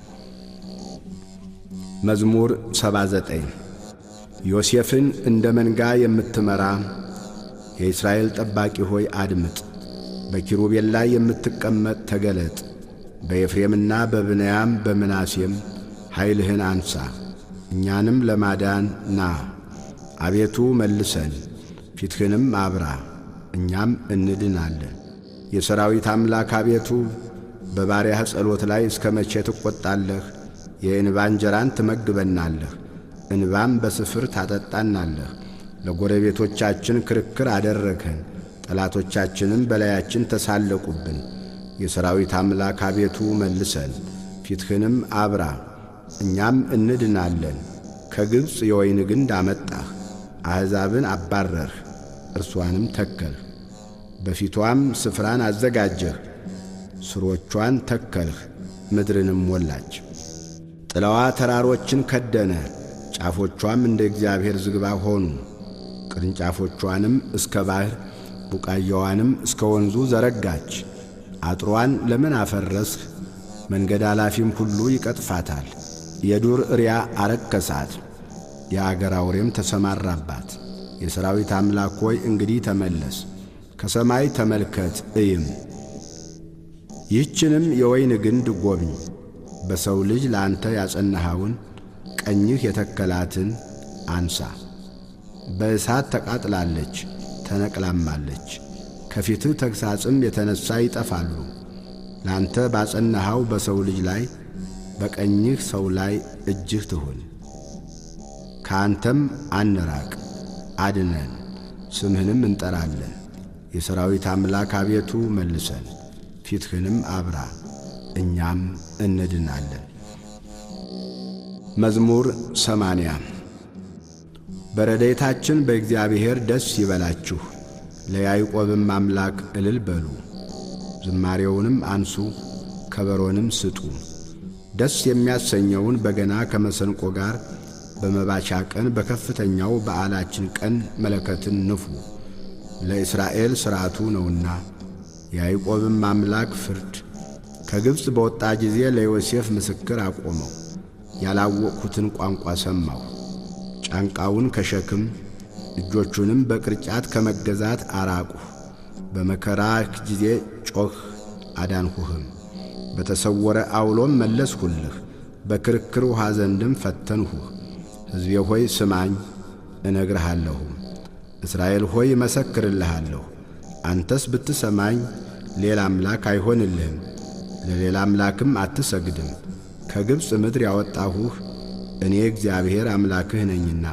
መዝሙር 79 ዮሴፍን እንደ መንጋ የምትመራ የእስራኤል ጠባቂ ሆይ አድምጥ። በኪሩቤል ላይ የምትቀመጥ ተገለጥ። በኤፍሬምና በብንያም በምናሴም ኃይልህን አንሣ፣ እኛንም ለማዳን ና። አቤቱ መልሰን፣ ፊትህንም አብራ፣ እኛም እንድናለን። የሰራዊት አምላክ አቤቱ በባሪያህ ጸሎት ላይ እስከ መቼ ትቈጣለህ? የእንባ እንጀራን ትመግበናለህ፣ እንባም በስፍር ታጠጣናለህ። ለጎረቤቶቻችን ክርክር አደረግኸን፣ ጠላቶቻችንም በላያችን ተሳለቁብን። የሰራዊት አምላክ አቤቱ መልሰን፣ ፊትህንም አብራ፣ እኛም እንድናለን። ከግብፅ የወይን ግንድ አመጣህ፣ አሕዛብን አባረርህ፣ እርሷንም ተከልህ። በፊቷም ስፍራን አዘጋጀህ፣ ሥሮቿን ተከልህ፣ ምድርንም ሞላች። ጥላዋ ተራሮችን ከደነ፣ ጫፎቿም እንደ እግዚአብሔር ዝግባ ሆኑ። ቅርንጫፎቿንም እስከ ባሕር ቡቃያዋንም እስከ ወንዙ ዘረጋች። አጥሯን ለምን አፈረስህ? መንገድ አላፊም ሁሉ ይቀጥፋታል። የዱር እሪያ አረከሳት፣ የአገር አውሬም ተሰማራባት። የሰራዊት አምላክ ሆይ እንግዲህ ተመለስ፣ ከሰማይ ተመልከት እይም። ይህችንም የወይን ግንድ ጐብኝ። በሰው ልጅ ለአንተ ያጸናኸውን ቀኝህ የተከላትን አንሳ። በእሳት ተቃጥላለች ተነቅላማለች፣ ከፊትህ ተግሣጽም የተነሣ ይጠፋሉ። ለአንተ ባጸናኸው በሰው ልጅ ላይ በቀኝህ ሰው ላይ እጅህ ትሁን። ከአንተም አንራቅ፣ አድነን፣ ስምህንም እንጠራለን። የሰራዊት አምላክ አቤቱ መልሰን፣ ፊትህንም አብራ፣ እኛም እንድናለን። መዝሙር 80 በረድኤታችን በእግዚአብሔር ደስ ይበላችሁ፣ ለያዕቆብም አምላክ እልል በሉ። ዝማሬውንም አንሱ፣ ከበሮንም ስጡ። ደስ የሚያሰኘውን በገና ከመሰንቆ ጋር በመባቻ ቀን በከፍተኛው በዓላችን ቀን መለከትን ንፉ። ለእስራኤል ሥርዓቱ ነውና የያዕቆብም አምላክ ፍርድ። ከግብፅ በወጣ ጊዜ ለዮሴፍ ምስክር አቆመው። ያላወቅሁትን ቋንቋ ሰማሁ። ጫንቃውን ከሸክም እጆቹንም በቅርጫት ከመገዛት አራቅሁ። በመከራህ ጊዜ ጮኽ አዳንሁህም። በተሰወረ አውሎም መለስሁልህ፣ በክርክር ውሃ ዘንድም ፈተንሁህ። ሕዝቤ ሆይ ስማኝ እነግርሃለሁ፣ እስራኤል ሆይ እመሰክርልሃለሁ። አንተስ ብትሰማኝ ሌላ አምላክ አይሆንልህም፣ ለሌላ አምላክም አትሰግድም። ከግብፅ ምድር ያወጣሁህ እኔ እግዚአብሔር አምላክህ ነኝና።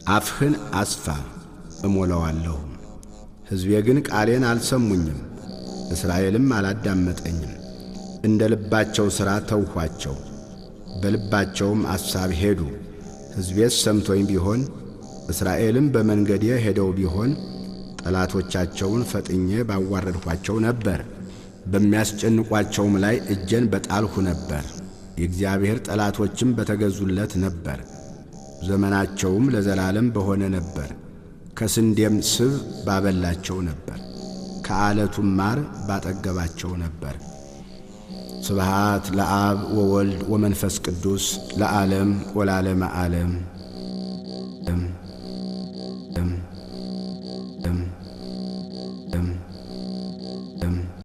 አፍህን አስፋ እሞላዋለሁ። ሕዝቤ ግን ቃሌን አልሰሙኝም፣ እስራኤልም አላዳመጠኝም። እንደ ልባቸው ሥራ ተውኋቸው፣ በልባቸውም አሳብ ሄዱ። ሕዝቤስ ሰምቶኝ ቢሆን እስራኤልም በመንገዴ ሄደው ቢሆን ጠላቶቻቸውን ፈጥኜ ባዋረድኋቸው ነበር፣ በሚያስጨንቋቸውም ላይ እጄን በጣልሁ ነበር። የእግዚአብሔር ጠላቶችም በተገዙለት ነበር፣ ዘመናቸውም ለዘላለም በሆነ ነበር። ከስንዴም ስብ ባበላቸው ነበር፣ ከዓለቱም ማር ባጠገባቸው ነበር። ስብሃት ለአብ ወወልድ ወመንፈስ ቅዱስ ለዓለም ወላለመ ዓለም።